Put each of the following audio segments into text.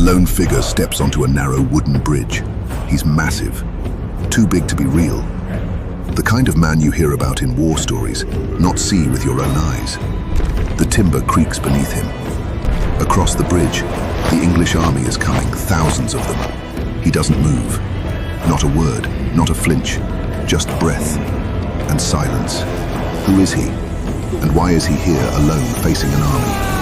lone figure steps onto a narrow wooden bridge. He's massive, too big to be real. The kind of man you hear about in war stories, not see with your own eyes. The timber creaks beneath him. Across the bridge, the English army is coming, thousands of them. He doesn't move. Not a word, not a flinch, just breath and silence. Who is he? And why is he here alone facing an army?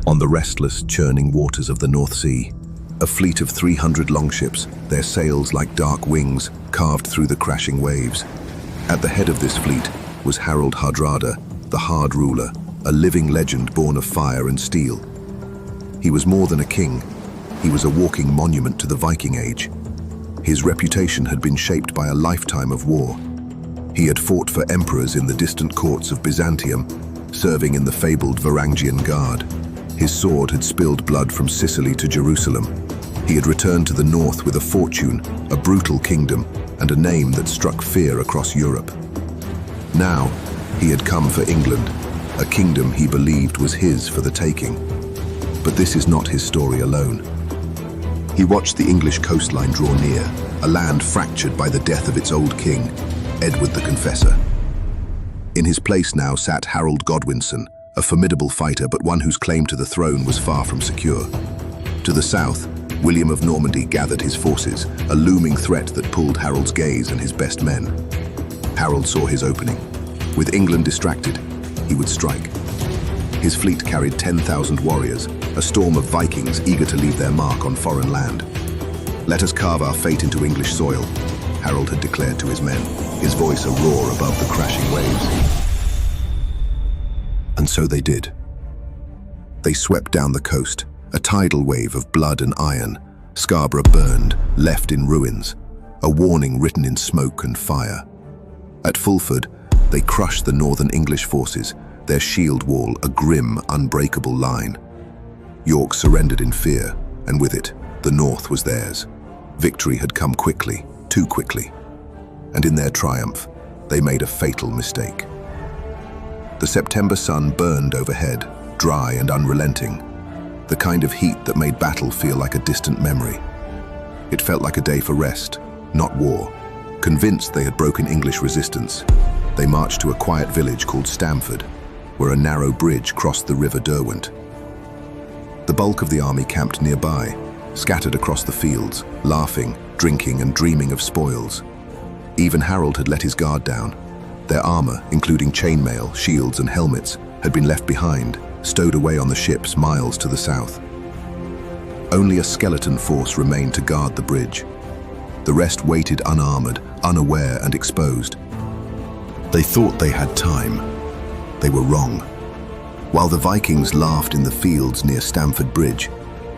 On the restless, churning waters of the North Sea, a fleet of 300 longships, their sails like dark wings carved through the crashing waves. At the head of this fleet was Harold Hardrada, the Hard Ruler, a living legend born of fire and steel. He was more than a king. He was a walking monument to the Viking Age. His reputation had been shaped by a lifetime of war. He had fought for emperors in the distant courts of Byzantium, serving in the fabled Varangian Guard. His sword had spilled blood from Sicily to Jerusalem. He had returned to the north with a fortune, a brutal kingdom, and a name that struck fear across Europe. Now, he had come for England, a kingdom he believed was his for the taking. But this is not his story alone. He watched the English coastline draw near, a land fractured by the death of its old king, Edward the Confessor. In his place now sat Harold Godwinson, a formidable fighter, but one whose claim to the throne was far from secure. To the south, William of Normandy gathered his forces, a looming threat that pulled Harold's gaze and his best men. Harold saw his opening. With England distracted, he would strike. His fleet carried 10,000 warriors, a storm of Vikings eager to leave their mark on foreign land. "Let us carve our fate into English soil," Harold had declared to his men, his voice a roar above the crashing waves. And so they did. They swept down the coast, a tidal wave of blood and iron, Scarborough burned, left in ruins, a warning written in smoke and fire. At Fulford, they crushed the northern English forces, their shield wall a grim, unbreakable line. York surrendered in fear, and with it, the north was theirs. Victory had come quickly, too quickly. And in their triumph, they made a fatal mistake. The September sun burned overhead, dry and unrelenting, the kind of heat that made battle feel like a distant memory. It felt like a day for rest, not war. Convinced they had broken English resistance, they marched to a quiet village called Stamford, where a narrow bridge crossed the River Derwent. The bulk of the army camped nearby, scattered across the fields, laughing, drinking and dreaming of spoils. Even Harold had let his guard down. Their armor, including chainmail, shields and helmets, had been left behind, stowed away on the ships miles to the south. Only a skeleton force remained to guard the bridge. The rest waited unarmored, unaware and exposed. They thought they had time. They were wrong. While the Vikings laughed in the fields near Stamford Bridge,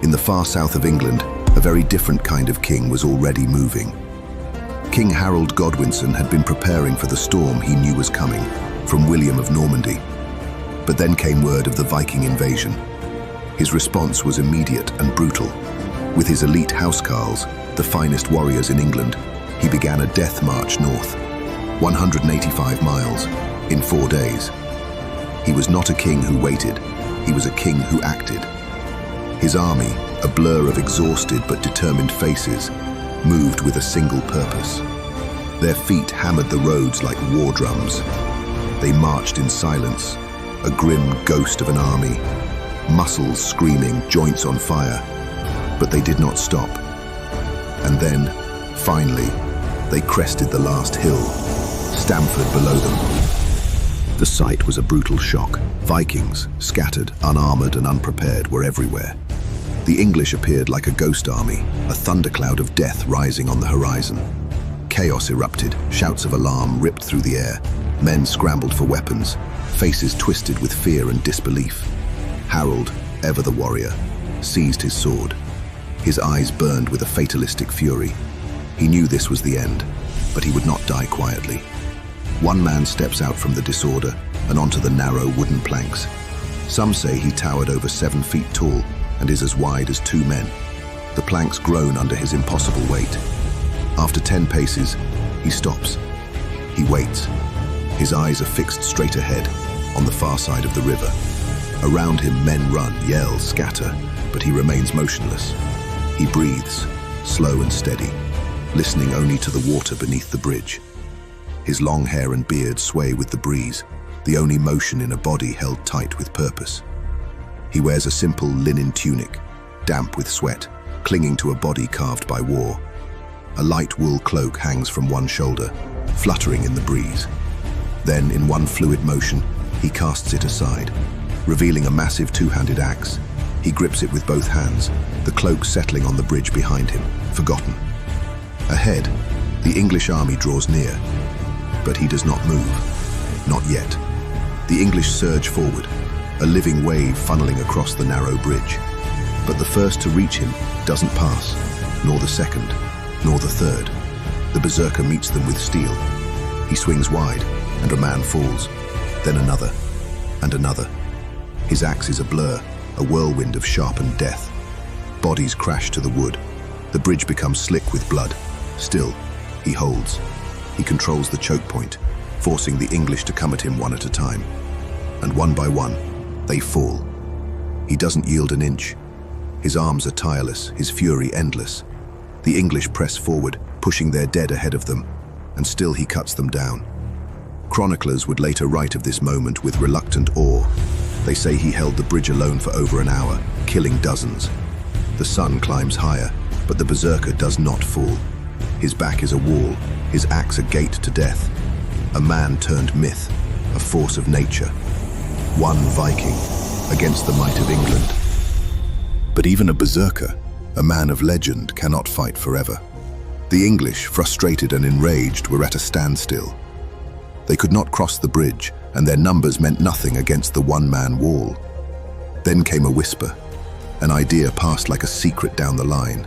in the far south of England, a very different kind of king was already moving. King Harold Godwinson had been preparing for the storm he knew was coming from William of Normandy. But then came word of the Viking invasion. His response was immediate and brutal. With his elite housecarls, the finest warriors in England, he began a death march north, 185 miles, in 4 days. He was not a king who waited, he was a king who acted. His army, a blur of exhausted but determined faces, moved with a single purpose. Their feet hammered the roads like war drums. They marched in silence, a grim ghost of an army, muscles screaming, joints on fire. But they did not stop. And then, finally, they crested the last hill, Stamford below them. The sight was a brutal shock. Vikings, scattered, unarmored and unprepared, were everywhere. The English appeared like a ghost army, a thundercloud of death rising on the horizon. Chaos erupted, shouts of alarm ripped through the air. Men scrambled for weapons, faces twisted with fear and disbelief. Harold, ever the warrior, seized his sword. His eyes burned with a fatalistic fury. He knew this was the end, but he would not die quietly. One man steps out from the disorder and onto the narrow wooden planks. Some say he towered over 7 feet tall and is as wide as 2 men. The planks groan under his impossible weight. After 10 paces, he stops. He waits. His eyes are fixed straight ahead, on the far side of the river. Around him men run, yell, scatter, but he remains motionless. He breathes, slow and steady, listening only to the water beneath the bridge. His long hair and beard sway with the breeze, the only motion in a body held tight with purpose. He wears a simple linen tunic, damp with sweat, clinging to a body carved by war. A light wool cloak hangs from one shoulder, fluttering in the breeze. Then, in one fluid motion, he casts it aside, revealing a massive two-handed axe. He grips it with both hands, the cloak settling on the bridge behind him, forgotten. Ahead, the English army draws near, but he does not move. Not yet. The English surge forward, a living wave funneling across the narrow bridge. But the first to reach him doesn't pass, nor the second, nor the third. The berserker meets them with steel. He swings wide, and a man falls. Then another, and another. His axe is a blur, a whirlwind of sharpened death. Bodies crash to the wood. The bridge becomes slick with blood. Still, he holds. He controls the choke point, forcing the English to come at him one at a time. And one by one, they fall. He doesn't yield an inch. His arms are tireless, his fury endless. The English press forward, pushing their dead ahead of them, and still he cuts them down. Chroniclers would later write of this moment with reluctant awe. They say he held the bridge alone for over an hour, killing dozens. The sun climbs higher, but the berserker does not fall. His back is a wall, his axe a gate to death. A man turned myth, a force of nature. One Viking against the might of England. But even a berserker, a man of legend, cannot fight forever. The English, frustrated and enraged, were at a standstill. They could not cross the bridge, and their numbers meant nothing against the one-man wall. Then came a whisper. An idea passed like a secret down the line.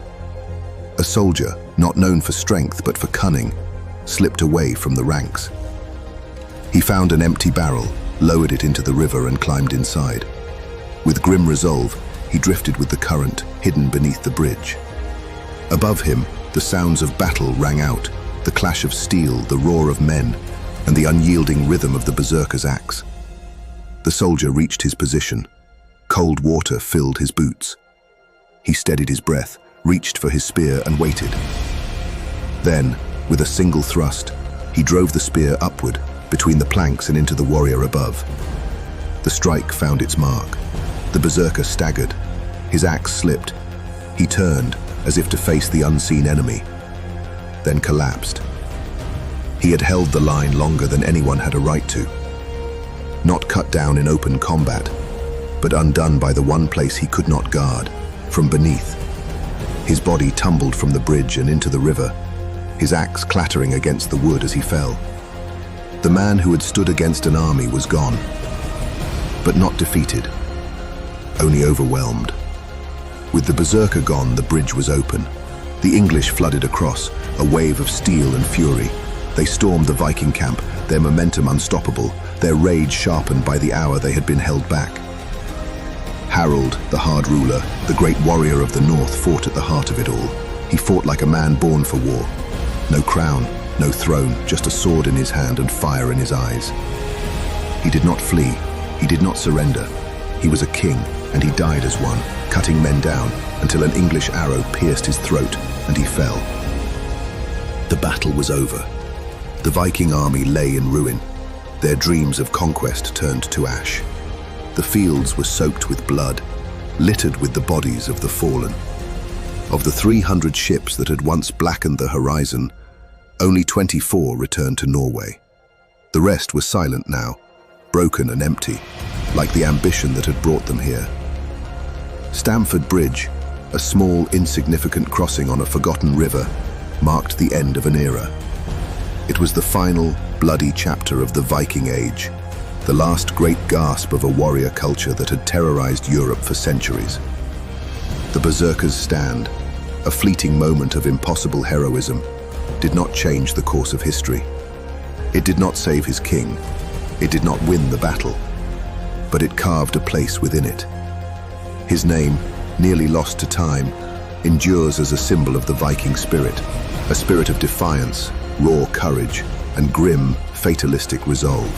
A soldier, not known for strength but for cunning, slipped away from the ranks. He found an empty barrel, lowered it into the river and climbed inside. With grim resolve, he drifted with the current, hidden beneath the bridge. Above him, the sounds of battle rang out, the clash of steel, the roar of men, and the unyielding rhythm of the berserker's axe. The soldier reached his position. Cold water filled his boots. He steadied his breath, reached for his spear and waited. Then, with a single thrust, he drove the spear upward, between the planks and into the warrior above. The strike found its mark. The berserker staggered. His axe slipped. He turned, as if to face the unseen enemy, then collapsed. He had held the line longer than anyone had a right to. Not cut down in open combat, but undone by the one place he could not guard, from beneath. His body tumbled from the bridge and into the river, his axe clattering against the wood as he fell. The man who had stood against an army was gone, but not defeated, only overwhelmed. With the berserker gone, the bridge was open. The English flooded across, a wave of steel and fury. They stormed the Viking camp, their momentum unstoppable, their rage sharpened by the hour they had been held back. Harold, the hard ruler, the great warrior of the north, fought at the heart of it all. He fought like a man born for war. No crown, no throne, just a sword in his hand and fire in his eyes. He did not flee, he did not surrender. He was a king, and he died as one, cutting men down until an English arrow pierced his throat and he fell. The battle was over. The Viking army lay in ruin, their dreams of conquest turned to ash. The fields were soaked with blood, littered with the bodies of the fallen. Of the 300 ships that had once blackened the horizon, only 24 returned to Norway. The rest were silent now, broken and empty, like the ambition that had brought them here. Stamford Bridge, a small, insignificant crossing on a forgotten river, marked the end of an era. It was the final, bloody chapter of the Viking Age, the last great gasp of a warrior culture that had terrorized Europe for centuries. The berserker's stand, a fleeting moment of impossible heroism, did not change the course of history. It did not save his king. It did not win the battle, but it carved a place within it. His name, nearly lost to time, endures as a symbol of the Viking spirit, a spirit of defiance, raw courage, and grim, fatalistic resolve.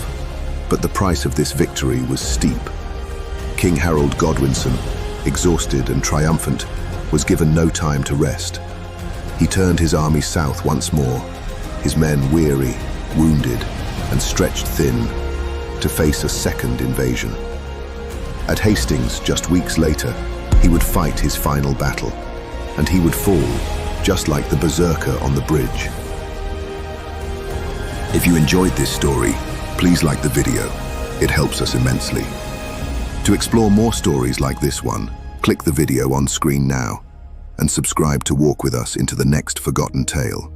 But the price of this victory was steep. King Harold Godwinson, exhausted and triumphant, was given no time to rest. He turned his army south once more, his men weary, wounded, and stretched thin, to face a second invasion. At Hastings, just weeks later, he would fight his final battle, and he would fall, just like the berserker on the bridge. If you enjoyed this story, please like the video. It helps us immensely. To explore more stories like this one, click the video on screen now and subscribe to walk with us into the next forgotten tale.